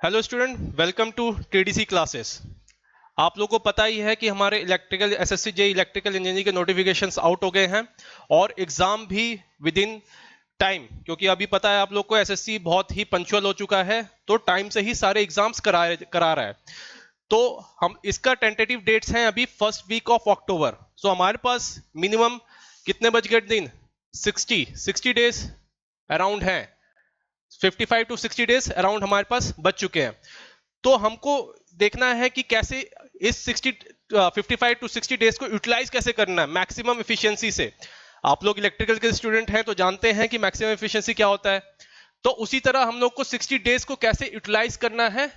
Hello student, welcome to TDC classes. आप लोगों को पता ही है कि हमारे electrical SSC J electrical engineering के नोटिफिकेशंस आउट हो गए हैं और एग्जाम भी विद इन टाइम, क्योंकि अभी पता है आप लोग को एसएससी बहुत ही पंचुअल हो चुका है, तो टाइम से ही सारे एग्जाम्स करा रहा है। तो हम इसका टेंटेटिव डेट्स हैं अभी फर्स्ट वीक ऑफ अक्टूबर। सो हमारे पास मिनिमम कितने बच गए दिन? 60 डेज अराउंड हैं। 55 to 60 डेज अराउंड हमारे पास बच चुके हैं। तो हमको देखना है कि कैसे इस 55 to 60 डेज को यूटिलाइज कैसे करना है मैक्सिमम एफिशिएंसी से। आप लोग इलेक्ट्रिकल के स्टूडेंट हैं तो जानते हैं कि मैक्सिमम एफिशिएंसी क्या होता है। तो उसी तरह हम लोग को 60 डेज को कैसे यूटिलाइज करना है,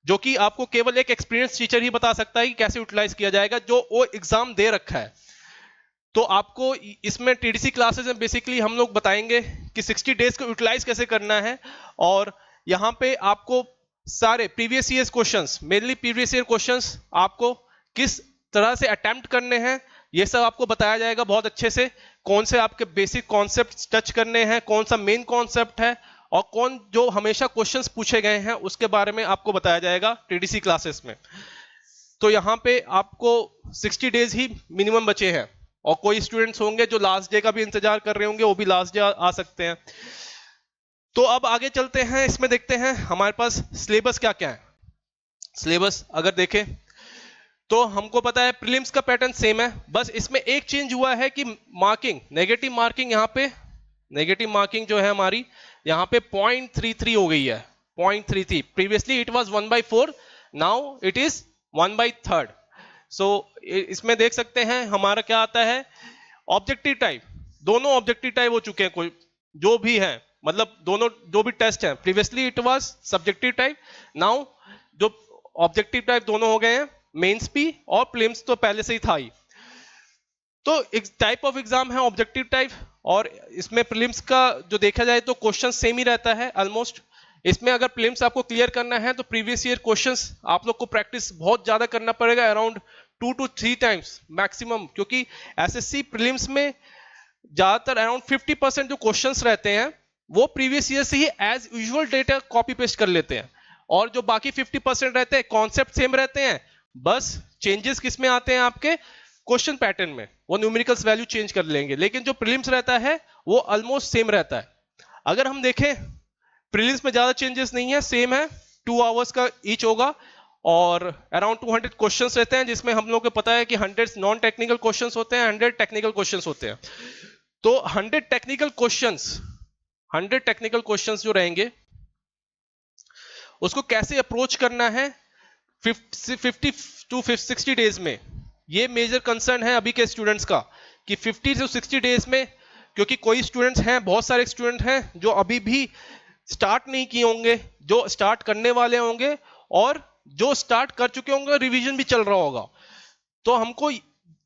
जो कि आपको केवल एक एक्सपीरियंस टीचर ही बता सकता है कि कैसे यूटिलाइज किया जाएगा, जो वो एग्जाम दे रखा है। तो आपको इसमें टीडीसी क्लासेस में बेसिकली हम लोग बताएंगे कि 60 डेज को यूटिलाइज कैसे करना है। और यहाँ पे आपको सारे previous year questions, mainly previous year questions आपको किस तरह से अटेम्प्ट करने हैं, ये सब आपको बताया जाएगा बहुत अच्छे से। कौन से आपके बेसिक कॉन्सेप्ट टच करने हैं, कौन सा मेन कॉन्सेप्ट है, और कौन जो हमेशा क्वेश्चंस पूछे गए हैं उसके बारे में आपको बताया जाएगा टीडीसी क्लासेस में। तो यहाँ पे आपको 60 डेज ही मिनिमम बचे हैं, और कोई स्टूडेंट्स होंगे जो लास्ट डे का भी इंतजार कर रहे होंगे, वो भी लास्ट डे आ सकते हैं। तो अब आगे चलते हैं, इसमें देखते हैं हमारे पास सिलेबस क्या क्या है। सिलेबस अगर देखें तो हमको पता है प्रीलिम्स का पैटर्न सेम है, बस इसमें एक चेंज हुआ है कि मार्किंग, नेगेटिव मार्किंग, यहाँ पे नेगेटिव मार्किंग जो है हमारी यहाँ पे 0.33 हो गई है। 0.33, previously it was 1/4, now it is 1/3। सो इसमें देख सकते हैं हमारा क्या आता है, ऑब्जेक्टिव टाइप। दोनों ऑब्जेक्टिव टाइप हो चुके हैं, कोई जो भी है, मतलब दोनों जो भी टेस्ट हैं, previously it was subjective type, now जो ऑब्जेक्टिव टाइप दोनों हो गए हैं। मेंस भी और प्रीलिम्स तो पहले से ही था ही। तो एक टाइप ऑफ एग्जाम है ऑब्जेक्टिव टाइप, और इसमें प्रीलिम्स का जो देखा जाए तो क्वेश्चन सेम ही रहता है ऑलमोस्ट। इसमें अगर प्रीलिम्स आपको क्लियर करना है तो प्रीवियस ईयर क्वेश्चंस आप लोग को प्रैक्टिस बहुत ज्यादा करना पड़ेगा, अराउंड 2 to 3 टाइम्स मैक्सिमम, क्योंकि एसएससी प्रीलिम्स में ज्यादातर अराउंड 50% जो क्वेश्चंस रहते हैं वो प्रीवियस ईयर से ही as usual data copy paste कर लेते हैं, और जो बाकी 50% रहते हैं कॉन्सेप्ट सेम रहते हैं, बस चेंजेस किस में आते हैं आपके क्वेश्चन पैटर्न में, वो न्यूमेरिकल्स वैल्यू चेंज कर लेंगे, लेकिन जो प्रीलिम्स रहता है वो ऑलमोस्ट सेम रहता है। अगर हम देखें प्रीलिम्स में ज्यादा चेंजेस नहीं है, सेम है, 2 आवर्स का ईच होगा, और अराउंड 200 क्वेश्चंस रहते हैं, जिसमें हम लोग को पता है कि 100 नॉन टेक्निकल क्वेश्चंस होते हैं, 100 टेक्निकल क्वेश्चंस होते हैं। तो 100 टेक्निकल क्वेश्चंस जो रहेंगे उसको कैसे अप्रोच करना है 50 to 60 डेज में, ये मेजर कंसर्न है अभी के स्टूडेंट्स का, कि 50 to 60 डेज में, क्योंकि कोई स्टूडेंट्स हैं, बहुत सारे स्टूडेंट हैं जो अभी भी स्टार्ट नहीं किए होंगे, जो स्टार्ट करने वाले होंगे, और जो स्टार्ट कर चुके होंगे रिवीजन भी चल रहा होगा। तो हमको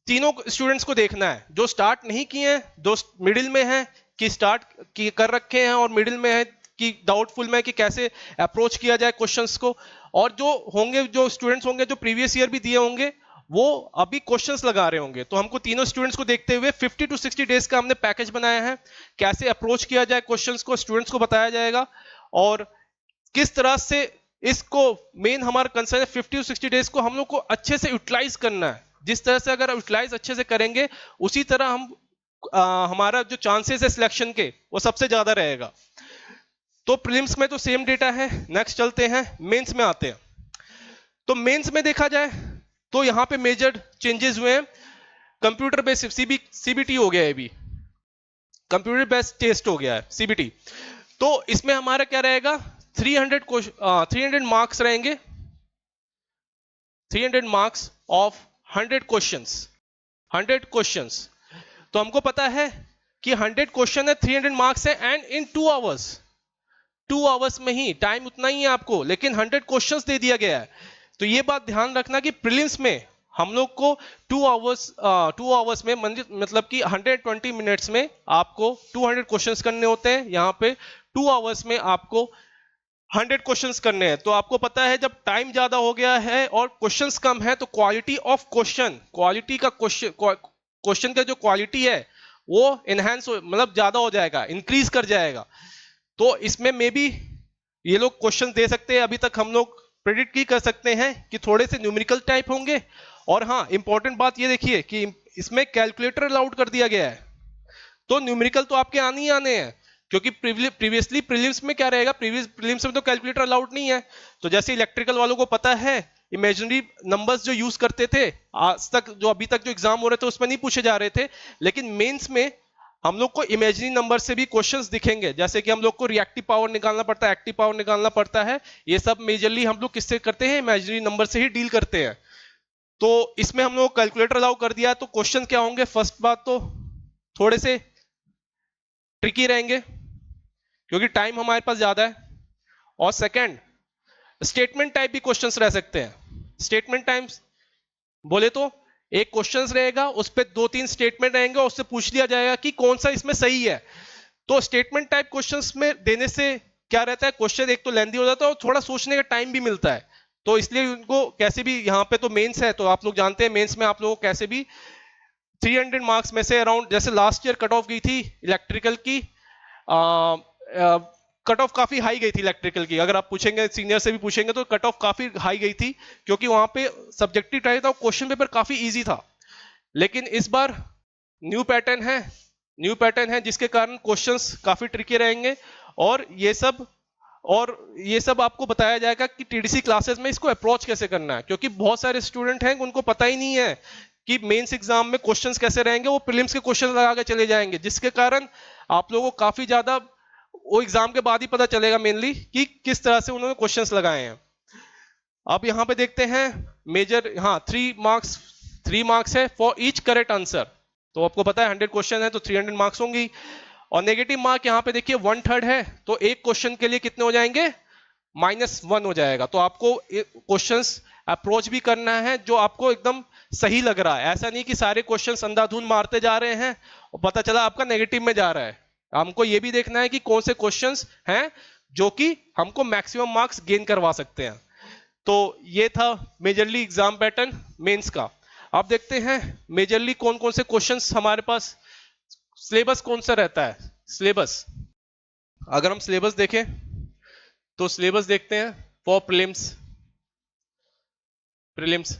तीनों स्टूडेंट्स को देखना है, जो स्टार्ट नहीं किए हैं, जो मिडिल में हैं कि स्टार्ट कर रखे हैं, और मिडिल में है कि डाउटफुल में कि कैसे अप्रोच किया जाए क्वेश्चंस को, और जो होंगे, जो स्टूडेंट्स होंगे जो प्रीवियस ईयर भी दिए होंगे, वो अभी क्वेश्चंस लगा रहे होंगे। तो हमको तीनों स्टूडेंट्स को देखते हुए 50 to 60 डेज का हमने पैकेज बनाया है, कैसे अप्रोच किया जाए क्वेश्चंस को, स्टूडेंट्स को बताया जाएगा, और किस तरह से इसको, मेन हमारा कंसर्न है 50 to 60 डेज को हम लोग को अच्छे से यूटिलाइज करना है। जिस तरह से अगर यूटिलाइज अच्छे से करेंगे, उसी तरह हम हमारा जो चांसेस है सिलेक्शन के, वो सबसे ज्यादा रहेगा। तो प्रीलिम्स में तो सेम डेटा है। नेक्स्ट चलते हैं, मेंस में आते हैं। तो मेंस में देखा जाए तो यहाँ पे मेजर चेंजेस हुए हैं। कंप्यूटर बेस्ड सीबीटी हो गया है, अभी कंप्यूटर बेस्ड टेस्ट हो गया है सीबीटी। तो इसमें हमारा क्या रहेगा, 300 मार्क्स रहेंगे, 300 मार्क्स ऑफ 100 क्वेश्चंस। 100 क्वेश्चंस, तो हमको पता है कि 100 क्वेश्चन है, 300 मार्क्स है, एंड इन 2 आवर्स, 2 आवर्स में ही टाइम उतना ही है आपको, लेकिन 100 क्वेश्चंस दे दिया गया है। तो ये बात ध्यान रखना कि प्रीलिम्स में हम लोग को 2 आवर्स में मतलब कि 120 मिनट्स में आपको 200 क्वेश्चंस करने होते हैं। यहाँ पे 2 आवर्स में आपको 100 क्वेश्चंस करने हैं। तो आपको पता है जब टाइम ज्यादा हो गया है और क्वेश्चंस कम है, तो क्वालिटी ऑफ क्वेश्चन, क्वालिटी का क्वेश्चन का जो क्वालिटी है वो इनहेंस मतलब ज्यादा हो जाएगा, इंक्रीज कर जाएगा। तो इसमें मे बी ये लोग क्वेश्चन दे सकते हैं, अभी तक हम लोग प्रेडिक्ट की कर सकते हैं कि थोड़े से न्यूमेरिकल टाइप होंगे। और हाँ, इंपॉर्टेंट बात ये देखिए कि इसमें कैलकुलेटर अलाउड कर दिया गया है, तो न्यूमेरिकल तो आपके आने ही आने हैं, क्योंकि प्रीवियसली प्रीलिम्स में क्या रहेगा, प्रीवियस प्रीलिम्स में तो कैलकुलेटर अलाउड नहीं है। तो जैसे इलेक्ट्रिकल वालों को पता है, इमेजिनरी नंबर्स जो यूज करते थे आज तक, जो अभी तक जो एग्जाम हो रहे थे उसमें नहीं पूछे जा रहे थे, लेकिन मेंस में हम लोग को इमेजिनरी नंबर से भी क्वेश्चंस दिखेंगे, जैसे कि हम लोग को रिएक्टिव पावर निकालना पड़ता है, एक्टिव पावर निकालना पड़ता है। ये सब मेजरली हम लोग किससे करते हैं, इमेजिनरी नंबर से ही डील करते हैं। तो इसमें हम लोग कैलकुलेटर अलाउ कर दिया, तो क्वेश्चन क्या होंगे, फर्स्ट बात तो थोड़े से ट्रिकी रहेंगे क्योंकि टाइम हमारे पास ज्यादा है। और सेकंड, स्टेटमेंट टाइप भी क्वेश्चंस रह सकते हैं। स्टेटमेंट टाइप्स बोले तो एक क्वेश्चंस रहेगा, उस पर 2-3 स्टेटमेंट रहेंगे और उससे पूछ लिया जाएगा कि कौन सा इसमें सही है। तो स्टेटमेंट टाइप क्वेश्चंस में देने से क्या रहता है, क्वेश्चन एक तो लेंदी हो जाता है और थोड़ा सोचने का टाइम भी मिलता है। तो इसलिए उनको कैसे भी, यहाँ पे तो मेंस है तो आप लोग जानते हैं मेंस में आप लोगों को कैसे भी 300 मार्क्स में से अराउंड, जैसे लास्ट ईयर कट ऑफ गई थी इलेक्ट्रिकल की, कट ऑफ काफी हाई गई थी इलेक्ट्रिकल की, अगर आप पूछेंगे सीनियर से भी पूछेंगे तो कट ऑफ काफी हाई गई थी, क्योंकि वहां पे सब्जेक्टिव टाइप था, क्वेश्चन पेपर काफी इजी था। लेकिन इस बार न्यू पैटर्न है, न्यू पैटर्न है जिसके कारण क्वेश्चंस काफी ट्रिकी रहेंगे। और ये सब आपको बताया जाएगा कि टीडीसी क्लासेस में इसको अप्रोच कैसे करना है, क्योंकि बहुत सारे स्टूडेंट हैं उनको पता ही नहीं है कि मेंस एग्जाम में क्वेश्चंस कैसे रहेंगे, वो प्रीलिम्स के क्वेश्चन लगा के चले जाएंगे, जिसके कारण आप लोगों को काफी ज्यादा वो एग्जाम के बाद ही पता चलेगा मेनली कि किस तरह से उन्होंने क्वेश्चंस लगाए हैं। अब यहाँ पे देखते हैं मेजर, हाँ 3 मार्क्स है फॉर ईच करेक्ट आंसर। तो आपको पता है 100 क्वेश्चन है तो 300 मार्क्स होंगी। और नेगेटिव मार्क यहाँ पे देखिए 1/3 है, तो एक क्वेश्चन के लिए कितने हो जाएंगे, -1 हो जाएगा। तो आपको क्वेश्चंस अप्रोच भी करना है जो आपको एकदम सही लग रहा है, ऐसा नहीं कि सारे क्वेश्चंस अंधाधुंध मारते जा रहे हैं और पता चला आपका नेगेटिव में जा रहा है। हमको ये भी देखना है कि कौन से क्वेश्चंस हैं जो कि हमको मैक्सिमम मार्क्स गेन करवा सकते हैं। तो ये था मेजरली एग्जाम पैटर्न मेंस का। अब देखते हैं मेजरली कौन कौन से क्वेश्चंस हमारे पास, सिलेबस कौन सा रहता है। सिलेबस, अगर हम सिलेबस देखें तो सिलेबस देखते हैं फॉर प्रीलिम्स। प्रीलिम्स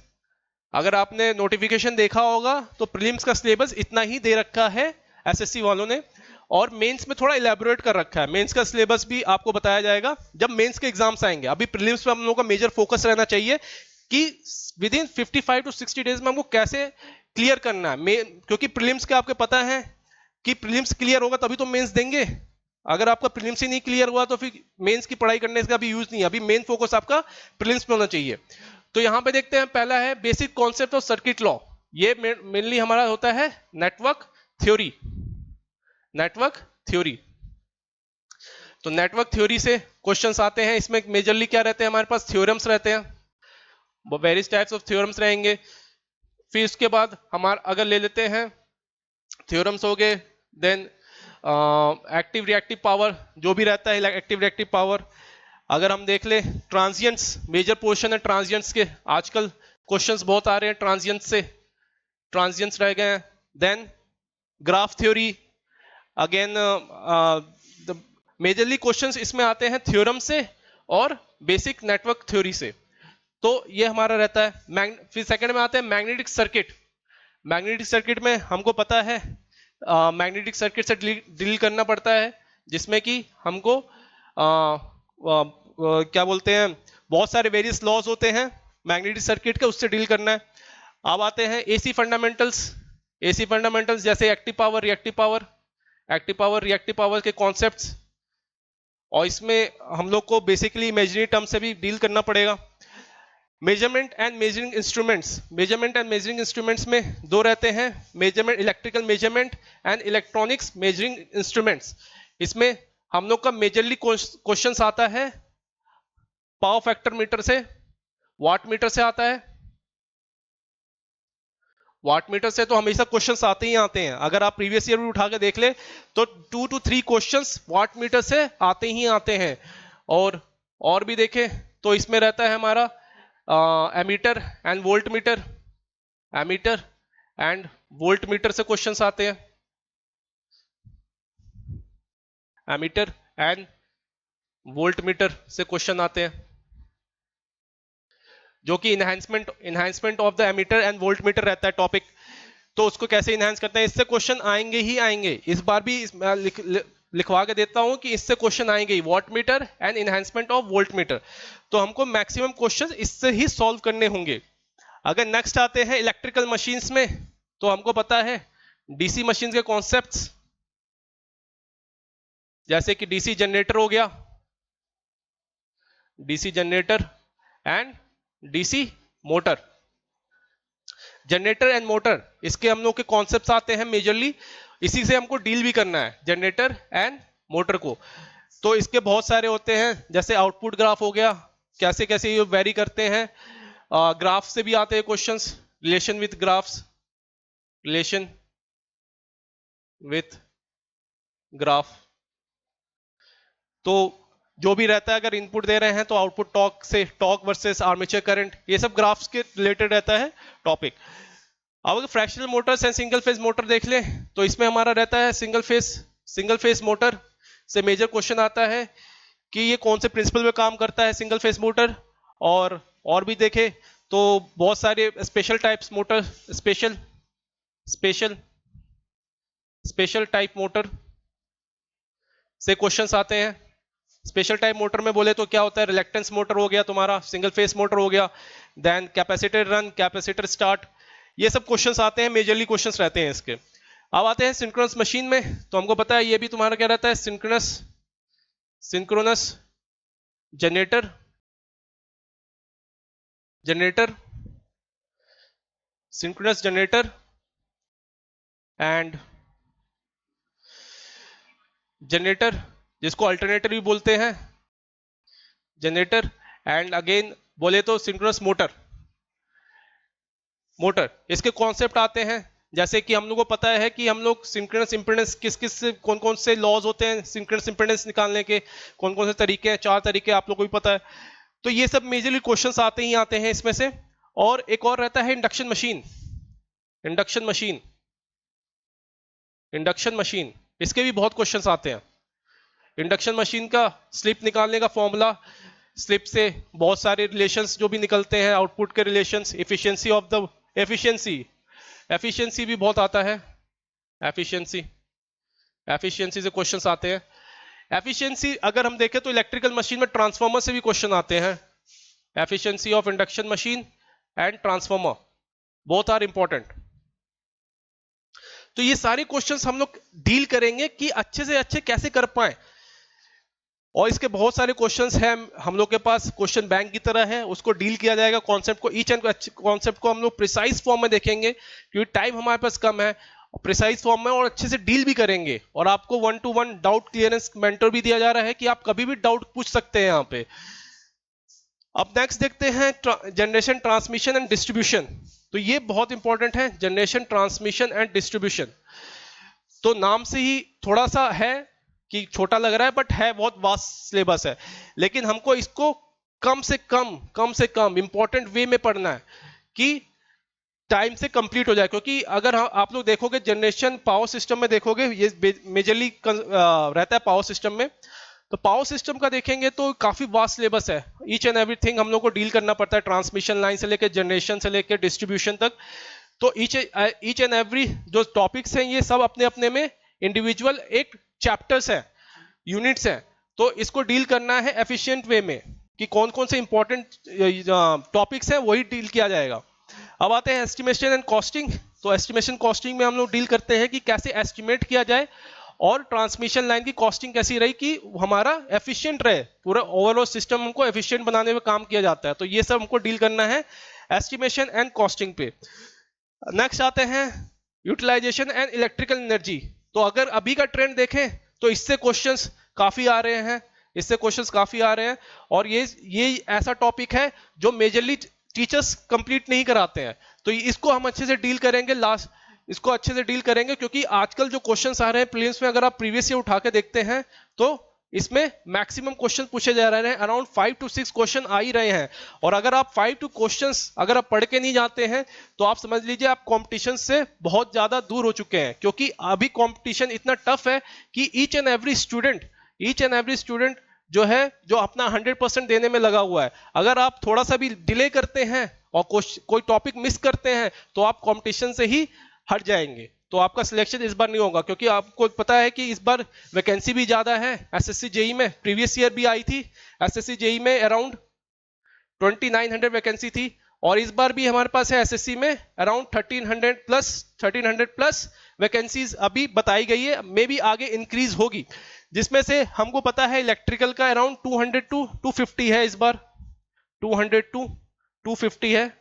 अगर आपने नोटिफिकेशन देखा होगा तो प्रीलिम्स का सिलेबस इतना ही दे रखा है एसएससी वालों ने, और मेंस में थोड़ा इलेबोरेट कर रखा है। मेंस का सिलेबस भी आपको बताया जाएगा जब मेंस के एग्जाम्स आएंगे। अभी प्रीलिम्स में हम लोगों का मेजर फोकस रहना चाहिए कि विद इन 55 to 60 डेज में हमको कैसे क्लियर करना है, क्योंकि प्रीलिम्स के आपके पता है कि प्रीलिम्स क्लियर होगा तभी तो मेंस देंगे। अगर आपका प्रीलिम्स ही नहीं क्लियर हुआ तो फिर मेंस की पढ़ाई करने का भी यूज नहीं है। अभी मेन फोकस आपका प्रीलिम्स में होना चाहिए। तो यहां पे देखते हैं, पहला है basic concept of circuit law. ये मेनली हमारा होता है नेटवर्क थ्योरी। नेटवर्क थ्योरी, तो नेटवर्क थ्योरी से क्वेश्चंस आते हैं। इसमें मेजरली क्या रहते हैं, हमारे पास थ्योरम्स रहते हैं, वेरियस टाइप्स ऑफ थ्योरम्स रहेंगे। फिर उसके बाद हमारा अगर ले लेते हैं थ्योरम्स हो गए, देन एक्टिव रिएक्टिव पावर जो भी रहता है, एक्टिव रिएक्टिव पावर। अगर हम देख ले ट्रांजिएंट्स, मेजर पोर्शन है ट्रांजिएंट्स के, आजकल क्वेश्चंस बहुत आ रहे हैं ट्रांजिएंट्स से, ट्रांजिएंट्स रह गए हैं। Then graph theory, again majorly questions इसमें आते हैं थ्योरम से और बेसिक नेटवर्क थ्योरी से। तो ये हमारा रहता है। फिर सेकंड में आते हैं मैग्नेटिक सर्किट। मैग्नेटिक सर्किट में हमको पता है मैग्नेटिक सर्किट से डील करना पड़ता है, जिसमें कि हमको क्या बोलते हैं, बहुत सारे वेरियस लॉज होते हैं मैग्नेटिक सर्किट के, उससे डील करना है। अब आते हैं एसी फंडामेंटल्स। एसी फंडामेंटल्स जैसे active power, reactive power, active power reactive power के कॉन्सेप्ट्स, और इसमें हम लोग को बेसिकली इमेजिनरी टर्म से भी डील करना पड़ेगा। Measurement and measuring instruments, measurement and measuring instruments में दो रहते हैं, measurement electrical measurement and electronics measuring instruments. इसमें हम लोग का मेजरली क्वेश्चंस आता है पावर फैक्टर मीटर से, वाट मीटर से आता है। वाट मीटर से तो हमेशा क्वेश्चंस आते ही आते हैं, अगर आप प्रीवियस ईयर भी उठा के देख ले तो 2 to 3 क्वेश्चंस वाट मीटर से आते ही आते हैं। और भी देखें तो इसमें रहता है हमारा ammeter and voltmeter, ammeter and voltmeter से क्वेश्चंस आते हैं, एमीटर एंड वोल्ट मीटर से क्वेश्चन आते हैं, जो कि enhancement of the ammeter and voltmeter रहता है टॉपिक। तो उसको कैसे इनहैंस करते हैं, इससे क्वेश्चन आएंगे ही आएंगे। इस बार भी लिखवा के देता हूं कि इससे क्वेश्चन आएंगे ही, wattmeter and enhancement of voltmeter. तो हमको मैक्सिमम क्वेश्चन इससे ही सॉल्व करने होंगे। अगर नेक्स्ट आते हैं इलेक्ट्रिकल मशीन्स में, तो हमको पता है डीसी मशीन के कॉन्सेप्ट्स, जैसे कि डीसी जनरेटर हो गया, DC generator and DC motor. Generator and motor, इसके हम लोग के कॉन्सेप्ट्स आते हैं मेजरली, इसी से हमको डील भी करना है जनरेटर एंड मोटर को। तो इसके बहुत सारे होते हैं, जैसे आउटपुट ग्राफ हो गया, कैसे कैसे ये वेरी करते हैं। ग्राफ से भी आते हैं questions, relation with graphs, relation with graph. तो जो भी रहता है, अगर इनपुट दे रहे हैं तो आउटपुट टॉर्क से, टॉर्क वर्सेस आर्मेचर करंट, ये सब ग्राफ्स के रिलेटेड रहता है टॉपिक। अब अगर fractional Motors and single phase motor देख लें, तो इसमें हमारा रहता है सिंगल फेज मोटर से मेजर क्वेश्चन आता है कि ये कौन से प्रिंसिपल पे काम करता है सिंगल फेज मोटर। और भी देखे तो बहुत सारे special types motor, special type motor से क्वेश्चंस आते हैं। स्पेशल टाइप मोटर में बोले तो क्या होता है, रिलेक्टेंस मोटर हो गया तुम्हारा, सिंगल फेस मोटर हो गया, then capacitor run, capacitor start, ये सब क्वेश्चंस आते हैं, मेजरली क्वेश्चंस रहते हैं इसके। अब आते हैं सिंक्रोनस मशीन में, तो हमको पता है ये भी तुम्हारा क्या रहता है, synchronous generator synchronous generator and generator, जिसको अल्टरनेटर भी बोलते हैं, जनरेटर एंड अगेन बोले तो सिंक्रोनस मोटर। इसके कॉन्सेप्ट आते हैं, जैसे कि हम लोग को पता है कि हम लोग सिंक्रोनस इंपेडेंस किस कौन कौन से लॉज होते हैं सिंक्रोनस इंपेडेंस निकालने के, कौन कौन से तरीके हैं, 4 तरीके आप लोग को भी पता है। तो ये सब मेजरली क्वेश्चंस आते ही आते हैं इसमें से। और एक और रहता है इंडक्शन मशीन, इसके भी बहुत क्वेश्चंस आते हैं। इंडक्शन मशीन का स्लिप निकालने का फॉर्मूला, स्लिप से बहुत सारे रिलेशंस जो भी निकलते हैं, आउटपुट के रिलेशंस, एफिशिएंसी भी बहुत आता है, एफिशिएंसी से क्वेश्चंस आते हैं। एफिशिएंसी अगर हम देखें तो इलेक्ट्रिकल मशीन में ट्रांसफार्मर से भी क्वेश्चन आते हैं। Efficiency of induction machine and transformer both are important. तो ये सारे क्वेश्चंस हम लोग डील करेंगे कि अच्छे से अच्छे कैसे कर पाए। और इसके बहुत सारे क्वेश्चंस हैं हम लोग के पास, क्वेश्चन बैंक की तरह है, उसको डील किया जाएगा कॉन्सेप्ट को, ईच एंड कॉन्सेप्ट को हम लोग प्रिसाइज फॉर्म में देखेंगे, क्योंकि टाइम हमारे पास कम है, प्रिसाइज फॉर्म में और अच्छे से डील भी करेंगे। और आपको 1-to-1 डाउट क्लियरेंस मेंटर भी दिया जा रहा है कि आप कभी भी डाउट पूछ सकते हैं यहाँ पे। अब नेक्स्ट देखते हैं जनरेशन, ट्रांसमिशन एंड डिस्ट्रीब्यूशन। तो ये बहुत इंपॉर्टेंट है, जनरेशन, ट्रांसमिशन एंड डिस्ट्रीब्यूशन। तो नाम से ही थोड़ा सा है कि छोटा लग रहा है, बट है बहुत वास्ट सिलेबस है, लेकिन हमको इसको कम से कम इंपॉर्टेंट वे में पढ़ना है कि टाइम से कंप्लीट हो जाए। क्योंकि अगर आप लोग देखोगे जनरेशन पावर सिस्टम में देखोगे, ये मेजरली रहता है पावर सिस्टम में, तो पावर सिस्टम का देखेंगे तो काफी वास्ट सिलेबस है, ईच एंड एवरीथिंग हम लोग को डील करना पड़ता है, ट्रांसमिशन लाइन से लेकर जनरेशन से लेकर डिस्ट्रीब्यूशन तक। तो ईच एंड एवरी जो टॉपिक्स हैं ये सब अपने अपने में इंडिविजुअल एक चैप्टर्स है, यूनिट्स हैं। तो इसको डील करना है एफिशिएंट वे में कि कौन कौन से इंपॉर्टेंट टॉपिक्स हैं वही डील किया जाएगा। अब आते हैं एस्टिमेशन एंड कॉस्टिंग। तो एस्टिमेशन कॉस्टिंग में हम लोग डील करते हैं कि कैसे एस्टिमेट किया जाए और ट्रांसमिशन लाइन की कॉस्टिंग कैसी रही कि हमारा एफिशिएंट रहे, पूरा ओवरऑल सिस्टम हमको एफिशिएंट बनाने में काम किया जाता है। तो ये सब हमको डील करना है एस्टिमेशन एंड कॉस्टिंग पे। नेक्स्ट आते हैं यूटिलाइजेशन एंड इलेक्ट्रिकल एनर्जी। तो अगर अभी का ट्रेंड देखें तो इससे क्वेश्चंस काफी आ रहे हैं, और ये ऐसा टॉपिक है जो मेजरली टीचर्स कंप्लीट नहीं कराते हैं। तो इसको हम अच्छे से डील करेंगे, क्योंकि आजकल जो क्वेश्चंस आ रहे हैं प्रीलिम्स में, अगर आप प्रीवियस ईयर उठा के देखते हैं तो इसमें मैक्सिमम क्वेश्चन पूछे जा रहे हैं, अराउंड 5 to 6 क्वेश्चन आ ही रहे हैं। और अगर आप 5 to क्वेश्चंस अगर आप पढ़ के नहीं जाते हैं तो आप समझ लीजिए आप कंपटीशन से बहुत ज्यादा दूर हो चुके हैं, क्योंकि अभी कंपटीशन इतना टफ है कि ईच एंड एवरी स्टूडेंट जो है जो अपना 100% देने में लगा हुआ है। अगर आप थोड़ा सा भी डिले करते हैं और कोई टॉपिक मिस करते हैं तो आप कंपटीशन से ही हट जाएंगे, तो आपका सिलेक्शन इस बार नहीं होगा। क्योंकि आपको पता है कि इस बार वैकेंसी भी ज्यादा है एसएससी जेई में। प्रीवियस ईयर भी आई थी एसएससी जेई में अराउंड 2900 वैकेंसी थी, और इस बार भी हमारे पास है एसएससी में अराउंड 1300 प्लस वैकेंसीज अभी बताई गई है, मे भी आगे इंक्रीज होगी। जिसमें से हमको पता है इलेक्ट्रिकल का अराउंड 200 टू 250 है, इस बार 200 टू 250 है,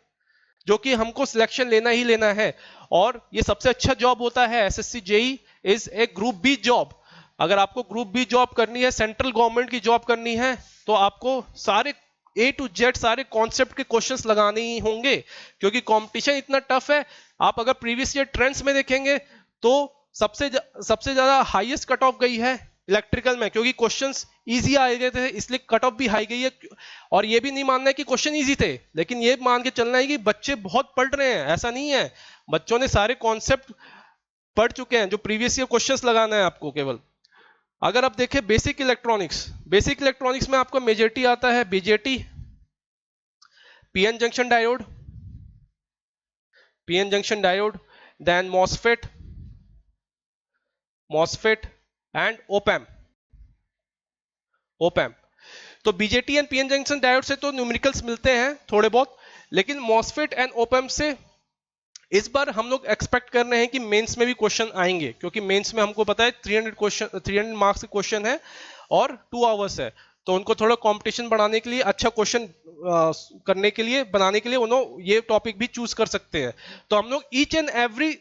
जो कि हमको सिलेक्शन लेना ही लेना है। और ये सबसे अच्छा जॉब होता है SSC JE is a group B job. अगर आपको ग्रुप बी जॉब करनी है, सेंट्रल गवर्नमेंट की जॉब करनी है, तो आपको सारे ए टू जेड सारे कॉन्सेप्ट के क्वेश्चंस लगाने ही होंगे, क्योंकि कंपटीशन इतना टफ है। आप अगर प्रीवियस ईयर ट्रेंड्स में देखेंगे तो सबसे ज्यादा हाईएस्ट कट ऑफ गई है इलेक्ट्रिकल में, क्योंकि क्वेश्चंस इजी आ गए थे इसलिए कट ऑफ भी हाई गई है। और ये भी नहीं मानना है कि क्वेश्चन इजी थे, लेकिन ये मान के चलना है कि बच्चे बहुत पढ़ रहे हैं, ऐसा नहीं है। बच्चों ने सारे कॉन्सेप्ट पढ़ चुके हैं, जो प्रीवियस ईयर क्वेश्चंस लगाना है आपको केवल। अगर आप देखें बेसिक इलेक्ट्रॉनिक्स में आपको मेजॉरिटी आता है BJT, PN junction diode, then MOSFET and op amp. तो BJT and PN junction diode से तो न्यूमेरिकल्स मिलते हैं थोड़े बहुत, लेकिन मॉसफेट एंड ओपैम से इस बार हम लोग एक्सपेक्ट कर रहे हैं कि मेंस में भी क्वेश्चन आएंगे, क्योंकि मेंस में हमको पता है 300 मार्क्स के क्वेश्चन है और 2 आवर्स है। तो उनको थोड़ा कंपटीशन बढ़ाने के लिए, अच्छा क्वेश्चन करने के लिए, बनाने के लिए उन्होंने ये टॉपिक भी चूज कर सकते हैं। तो हम लोग ईच एंड एवरी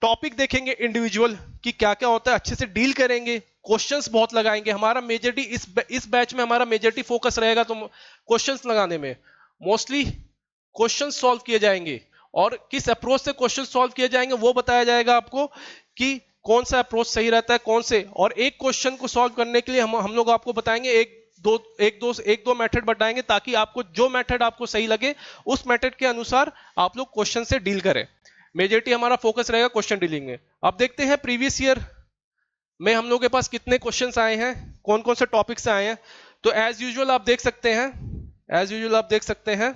टॉपिक देखेंगे इंडिविजुअल कि क्या क्या होता है, अच्छे से डील करेंगे, क्वेश्चंस बहुत लगाएंगे। हमारा मेजॉरिटी इस बैच में हमारा मेजॉरिटी फोकस रहेगा तो क्वेश्चंस लगाने में। मोस्टली क्वेश्चंस सॉल्व किए जाएंगे, और किस अप्रोच से क्वेश्चन सॉल्व किए जाएंगे वो बताया जाएगा आपको कि कौन सा अप्रोच सही रहता है, कौन से। और एक क्वेश्चन को सॉल्व करने के लिए हम लोग आपको बताएंगे एक दो मेथड बताएंगे, ताकि आपको जो मेथड आपको सही लगे उस मेथड के अनुसार आप लोग क्वेश्चन से डील करें। मेजॉरिटी हमारा फोकस रहेगा क्वेश्चन डीलिंग में। अब देखते हैं प्रीवियस ईयर में हम लोग के पास कितने क्वेश्चंस आए हैं, कौन कौन से टॉपिक से आए हैं। तो एज यूजुअल आप देख सकते हैं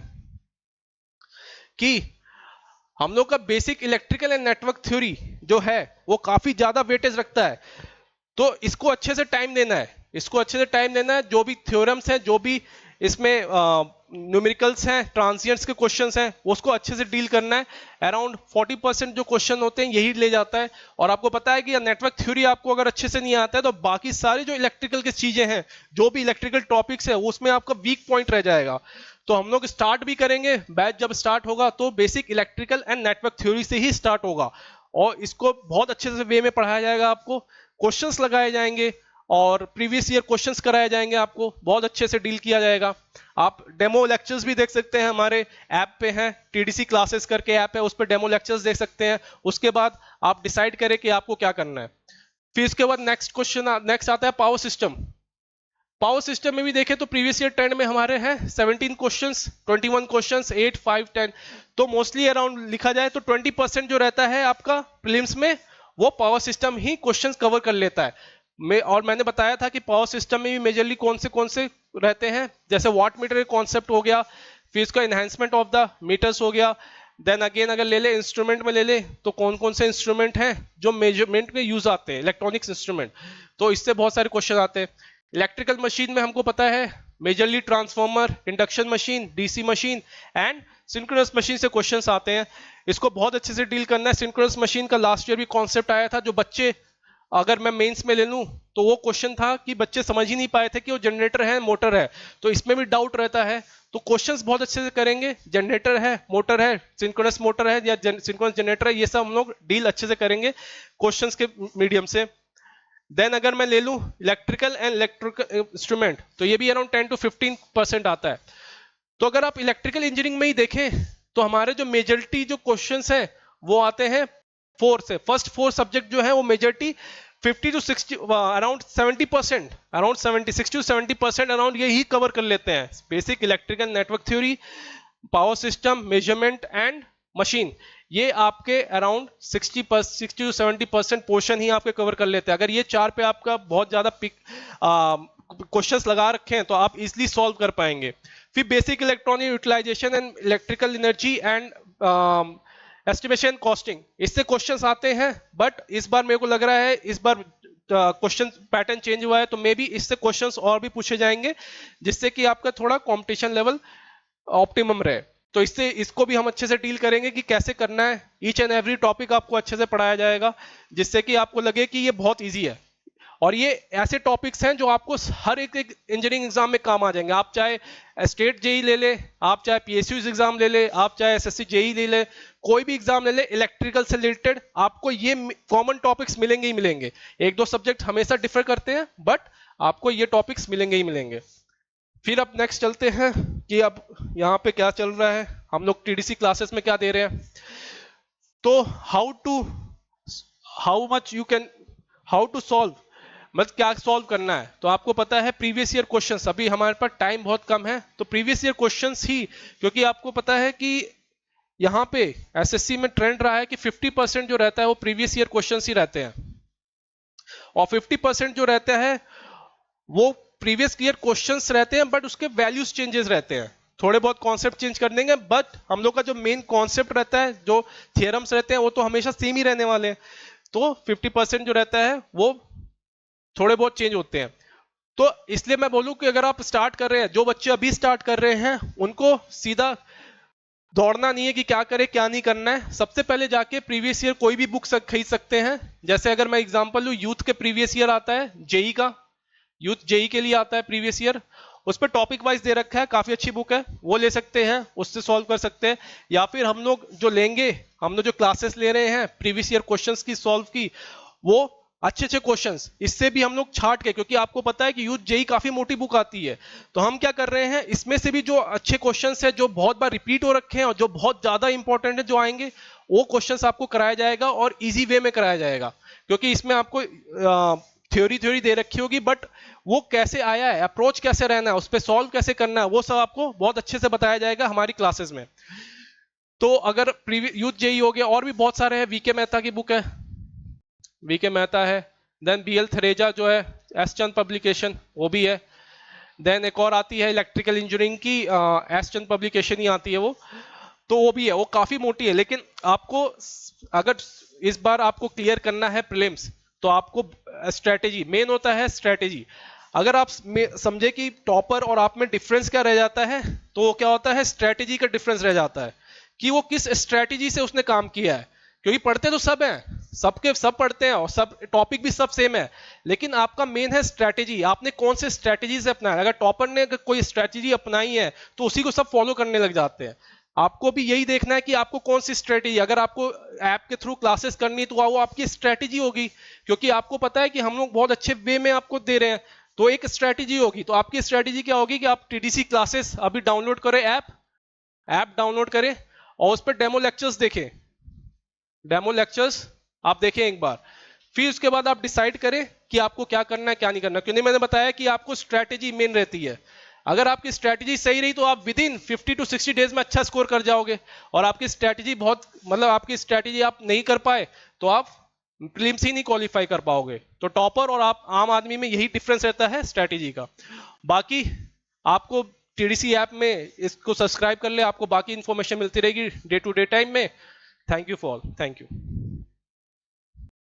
कि हम लोग का basic electrical and network theory जो है वो काफी ज्यादा वेटेज रखता है। तो इसको अच्छे से टाइम देना है, जो भी थ्योरम्स हैं, जो भी इसमें न्यूमेरिकल्स हैं, ट्रांजिएंट्स के क्वेश्चंस हैं, उसको अच्छे से डील करना है। अराउंड 40% जो क्वेश्चन होते हैं यही ले जाता है। और आपको पता है कि नेटवर्क थ्योरी आपको अगर अच्छे से नहीं आता है तो बाकी सारी जो इलेक्ट्रिकल की चीजें हैं, जो भी इलेक्ट्रिकल टॉपिक्स है, उसमें आपका वीक पॉइंट रह जाएगा। तो हम लोग स्टार्ट भी करेंगे, बैच जब स्टार्ट होगा तो basic electrical and network theory से ही स्टार्ट होगा, और इसको बहुत अच्छे से वे में पढ़ाया जाएगा। आपको क्वेश्चंस लगाए जाएंगे और प्रीवियस ईयर क्वेश्चंस कराए जाएंगे, आपको बहुत अच्छे से डील किया जाएगा। आप डेमो लेक्चर्स भी देख सकते हैं, हमारे ऐप पे हैं, टीडीसी क्लासेस करके ऐप है, उस पर डेमो लेक्चर्स देख सकते हैं। उसके बाद आप डिसाइड करें कि आपको क्या करना है। फिर इसके बाद नेक्स्ट आता है पावर सिस्टम में भी देखें तो प्रीवियस ईयर ट्रेंड में हमारे हैं 17 क्वेश्चंस, 21 क्वेश्चंस, 8, 5, 10। तो मोस्टली अराउंड लिखा जाए तो 20% जो रहता है आपका प्रीलिम्स में, वो पावर सिस्टम ही क्वेश्चंस कवर कर लेता है। और मैंने बताया था कि पावर सिस्टम में भी मेजरली कौन से रहते हैं, जैसे वाट मीटर कॉन्सेप्ट हो गया, फिर इसका एनहांसमेंट ऑफ द मीटर्स हो गया। देन अगेन अगर ले ले इंस्ट्रूमेंट में ले ले तो कौन से इंस्ट्रूमेंट हैं जो मेजरमेंट में यूज आते हैं, इलेक्ट्रॉनिक्स इंस्ट्रूमेंट, तो इससे बहुत सारे क्वेश्चन आते हैं। इलेक्ट्रिकल मशीन में हमको पता है majorly transformer, induction machine, DC machine and synchronous machine से क्वेश्चंस आते हैं। इसको बहुत अच्छे से डील करना है। सिंक्रोनस मशीन का लास्ट ईयर भी कॉन्सेप्ट आया था, जो बच्चे अगर मैं मेंस में ले लूं तो वो क्वेश्चन था कि बच्चे समझ ही नहीं पाए थे कि वो जनरेटर है मोटर है, तो इसमें भी डाउट रहता है। तो क्वेश्चंस बहुत अच्छे से करेंगे, जनरेटर है, मोटर है, सिंक्रोनस मोटर है या सिंक्रोनस जनरेटर है, ये सब हम लोग डील अच्छे से करेंगे क्वेश्चंस के मीडियम से। देन अगर मैं ले लूं इलेक्ट्रिकल एंड इलेक्ट्रिकल इंस्ट्रूमेंट, तो ये भी अराउंड 10 to 15% आता है। तो अगर आप इलेक्ट्रिकल इंजीनियरिंग में ही देखें तो हमारे जो मेजॉरिटी जो क्वेश्चंस हैं वो आते हैं 4 से। फर्स्ट 4 सब्जेक्ट जो है वो majority 50 to 60 around 70%, around 60 to 70% around यही कवर कर लेते हैं। Basic electrical network theory, power system, measurement and machine, ये आपके अराउंड 60 to 70% पोर्शन ही आपके कवर कर लेते हैं। अगर ये 4 पे आपका बहुत ज्यादा पिक क्वेश्चंस लगा रखे हैं तो आप इजिली सॉल्व कर पाएंगे। फिर basic electronic utilization and electrical energy and estimation costing, इससे क्वेश्चंस आते हैं, बट इस बार मेरे को लग रहा है इस बार क्वेश्चन पैटर्न चेंज हुआ है, तो मे बी इससे क्वेश्चंस और भी पूछे जाएंगे जिससे कि आपका थोड़ा कंपटीशन लेवल ऑप्टिमम रहे। तो इससे इसको भी हम अच्छे से डील करेंगे कि कैसे करना है। ईच एंड एवरी टॉपिक आपको अच्छे से पढ़ाया जाएगा जिससे कि आपको लगे कि ये बहुत ईजी है। और ये ऐसे टॉपिक्स हैं जो आपको हर एक इंजीनियरिंग एग्जाम में काम आ जाएंगे। आप चाहे स्टेट जेई ले ले, आप चाहे पीएसयू एग्जाम ले ले, आप चाहे एसएससी जेई ले ले, कोई भी एग्जाम ले ले, इलेक्ट्रिकल से रिलेटेड आपको ये कॉमन टॉपिक्स मिलेंगे ही मिलेंगे। एक दो सब्जेक्ट हमेशा डिफर करते हैं, बट आपको ये टॉपिक्स मिलेंगे ही मिलेंगे। फिर अब नेक्स्ट चलते हैं कि अब यहाँ पे क्या चल रहा है, हम लोग टीडीसी क्लासेस में क्या दे रहे हैं। तो हाउ टू सॉल्व, मतलब क्या सॉल्व करना है। तो आपको पता है प्रीवियस ईयर क्वेश्चंस, अभी हमारे पास टाइम बहुत कम है तो प्रीवियस ईयर क्वेश्चंस ही, क्योंकि आपको पता है कि यहाँ पे एसएससी में ट्रेंड रहा है कि 50% जो रहता है वो प्रीवियस ईयर क्वेश्चंस ही रहते हैं, और 50% जो रहता है वो प्रीवियस ईयर क्वेश्चंस रहते हैं, बट उसके वैल्यूज चेंजेस रहते हैं, थोड़े बहुत कॉन्सेप्ट चेंज कर देंगे, बट हम लोग का जो मेन कॉन्सेप्ट रहता है, जो थियरम्स रहते हैं, वो तो हमेशा सेम ही रहने वाले हैं। तो 50% जो रहता है वो थोड़े बहुत चेंज होते हैं। तो इसलिए मैं बोलूं कि अगर आप स्टार्ट कर रहे हैं, जो बच्चे अभी स्टार्ट कर रहे हैं, उनको सीधा दौड़ना नहीं है कि क्या करे क्या नहीं करना है। सबसे पहले जाके प्रीवियस ईयर कोई भी बुक खरीद सकते हैं। जैसे अगर मैं एग्जांपल लूं, यूथ के प्रीवियस ईयर आता है जेई का, यूथ जेई के लिए आता है प्रीवियस ईयर, उस पर टॉपिक वाइज दे रखा है, काफी अच्छी बुक है, वो ले सकते हैं, उससे सॉल्व कर सकते हैं। या फिर हम लोग जो लेंगे, हम लोग जो क्लासेस ले रहे हैं प्रीवियस ईयर क्वेश्चंस की सॉल्व की, वो अच्छे अच्छे क्वेश्चंस इससे भी हम लोग छाट के, क्योंकि आपको पता है कि यूथ जेई काफी मोटी बुक आती है, तो हम क्या कर रहे हैं, इसमें से भी जो अच्छे क्वेश्चंस है, जो बहुत बार रिपीट हो रखे हैं और जो बहुत ज्यादा इंपॉर्टेंट है, जो आएंगे वो क्वेश्चंस आपको कराया जाएगा और इजी वे में कराया जाएगा। क्योंकि इसमें आपको थ्योरी दे रखी होगी, बट वो कैसे आया है, अप्रोच कैसे रहना है, उस पर सॉल्व कैसे करना है, वो सब आपको बहुत अच्छे से बताया जाएगा हमारी क्लासेस में। तो अगर यूथ जेई हो गया, और भी बहुत सारे हैं, वीके मेहता की बुक है, वीके मेहता है, देन बीएल थरेजा जो है, एस चंद पब्लिकेशन वो भी है, देन एक और आती है इलेक्ट्रिकल इंजीनियरिंग की, एस चंद पब्लिकेशन ही आती है वो, तो वो भी है, वो काफी मोटी है। लेकिन आपको अगर इस बार आपको क्लियर करना है प्रीलिम्स, तो आपको स्ट्रेटेजी मेन होता है, स्ट्रेटेजी। अगर आप समझे कि टॉपर और आप में डिफरेंस क्या रह जाता है, तो वो क्या होता है, स्ट्रेटेजी का डिफरेंस रह जाता है कि वो किस स्ट्रेटेजी से उसने काम किया है। क्योंकि पढ़ते तो सब हैं, सबके सब पढ़ते हैं और सब टॉपिक भी सब सेम है, लेकिन आपका मेन है स्ट्रेटेजी, आपने कौन से स्ट्रेटेजी से अपनाया। अगर टॉपर ने कोई स्ट्रेटेजी अपनाई है तो उसी को सब फॉलो करने लग जाते हैं। आपको भी यही देखना है कि आपको कौन सी स्ट्रेटेजी, अगर आपको ऐप के थ्रू क्लासेस करनी तो वो आपकी स्ट्रेटेजी होगी, क्योंकि आपको पता है कि हम लोग बहुत अच्छे वे में आपको दे रहे हैं, तो एक स्ट्रेटेजी होगी। तो आपकी स्ट्रेटेजी क्या होगी कि आप टीडीसी क्लासेस अभी डाउनलोड करें, ऐप डाउनलोड करें और उस पर डेमो लेक्चर्स देखें, डेमो लेक्चर्स आप देखें एक बार, फिर उसके बाद आप डिसाइड करें कि आपको क्या करना है क्या नहीं करना। क्योंकि मैंने बताया कि आपको स्ट्रेटेजी मेन रहती है। अगर आपकी स्ट्रेटेजी सही रही तो आप विद इन 50 to 60 डेज में अच्छा स्कोर कर जाओगे, और आपकी स्ट्रेटेजी बहुत, मतलब आपकी स्ट्रेटेजी आप नहीं कर पाए तो आप प्रीलिम्स ही नहीं क्वालिफाई कर पाओगे। तो टॉपर और आप आम आदमी में यही डिफरेंस रहता है स्ट्रेटेजी का। बाकी आपको टीडीसी ऐप में इसको सब्सक्राइब कर ले, आपको बाकी इंफॉर्मेशन मिलती रहेगी डे टू डे टाइम में। Thank you for, thank you.